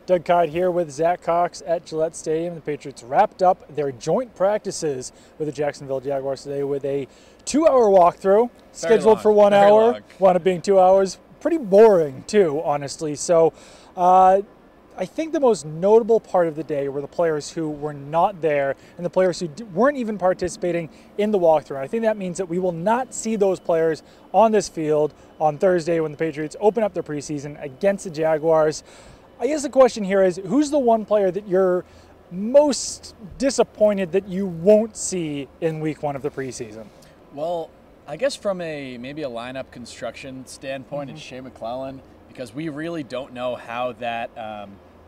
Doug Kide here with Zach Cox at Gillette Stadium. The Patriots wrapped up their joint practices with the Jacksonville Jaguars today with a 2-hour walkthrough, scheduled for 1 hour, wound up being 2 hours. Pretty boring too, honestly. So I think the most notable part of the day were the players who were not there and the players who weren't even participating in the walkthrough. I think that means that we will not see those players on this field on Thursday when the Patriots open up their preseason against the Jaguars. I guess the question here is, who's the one player that you're most disappointed that you won't see in week 1 of the preseason? Well, I guess from maybe a lineup construction standpoint, it's Shea McClellan, because we really don't know how that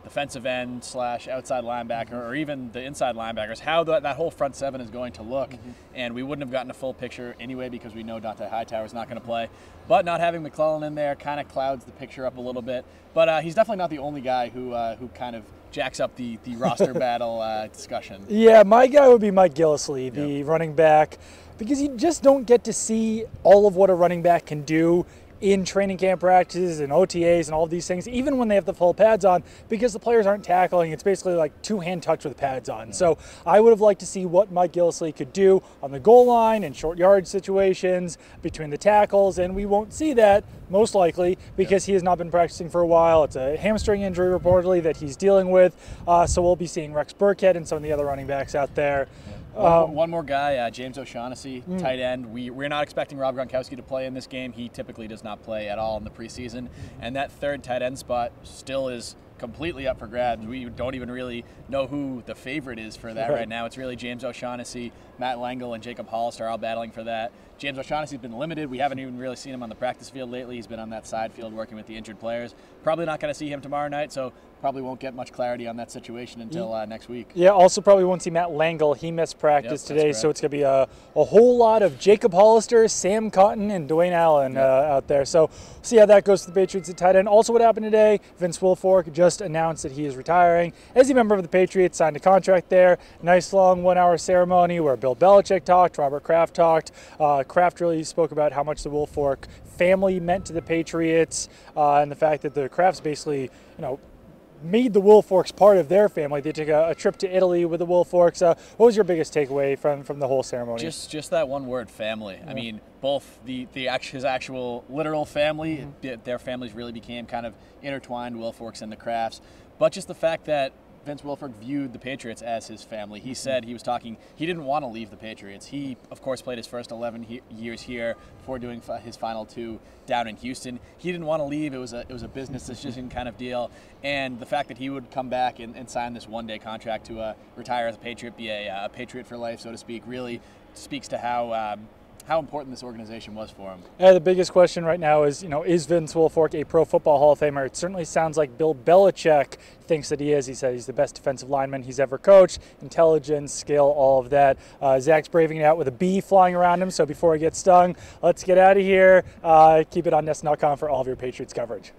defensive end / outside linebacker or even the inside linebackers, how that whole front seven is going to look. And we wouldn't have gotten a full picture anyway because we know Dante Hightower is not going to play. But not having McClellan in there kind of clouds the picture up a little bit. But he's definitely not the only guy who kind of jacks up the roster battle discussion. Yeah, my guy would be Mike Gillislee, the running back, because you just don't get to see all of what a running back can do in training camp practices and OTAs and all of these things, even when they have the full pads on, because the players aren't tackling. It's basically like two-hand touch with pads on. So I would have liked to see what Mike Gillislee could do on the goal line and short yard situations between the tackles, and we won't see that most likely because he has not been practicing for a while. It's a hamstring injury reportedly that he's dealing with, so we'll be seeing Rex Burkhead and some of the other running backs out there. One more guy, James O'Shaughnessy, tight end. We're not expecting Rob Gronkowski to play in this game. He typically does not play at all in the preseason. And that third tight end spot still is completely up for grabs. We don't even really know who the favorite is for that right now. It's really James O'Shaughnessy, Matt Langle, and Jacob Hollister are all battling for that. James O'Shaughnessy's been limited. We haven't even really seen him on the practice field lately. He's been on that side field working with the injured players. Probably not going to see him tomorrow night, so probably won't get much clarity on that situation until next week. Yeah, also probably won't see Matt Langle. He missed practice today, so it's going to be a whole lot of Jacob Hollister, Sam Cotton, and Dwayne Allen out there. So see how that goes to the Patriots at tight end. Also what happened today, Vince Wilfork just announced that he is retiring. As a member of the Patriots, signed a contract there. Nice long 1-hour ceremony where Bill Belichick talked, Robert Kraft talked. Kraft really spoke about how much the Wilfork family meant to the Patriots and the fact that the Krafts basically, made the Wilforks part of their family. They took a trip to Italy with the Wilforks. What was your biggest takeaway from the whole ceremony? Just that one word, family. I mean, both his actual literal family, their families really became kind of intertwined, Wilforks and the Krafts, but just the fact that Vince Wilfork viewed the Patriots as his family. He said he didn't want to leave the Patriots. He, of course, played his first 11 years here before doing his final 2 down in Houston. He didn't want to leave. It was a business decision kind of deal. And the fact that he would come back and sign this one-day contract to retire as a Patriot, be a Patriot for life, so to speak, really speaks to how important this organization was for him. Yeah, the biggest question right now is Vince Wilfork a Pro Football Hall of Famer? It certainly sounds like Bill Belichick thinks that he is. He said he's the best defensive lineman he's ever coached. Intelligence, skill, all of that. Zach's braving it out with a bee flying around him, so before he gets stung, let's get out of here. Keep it on NESN.com for all of your Patriots coverage.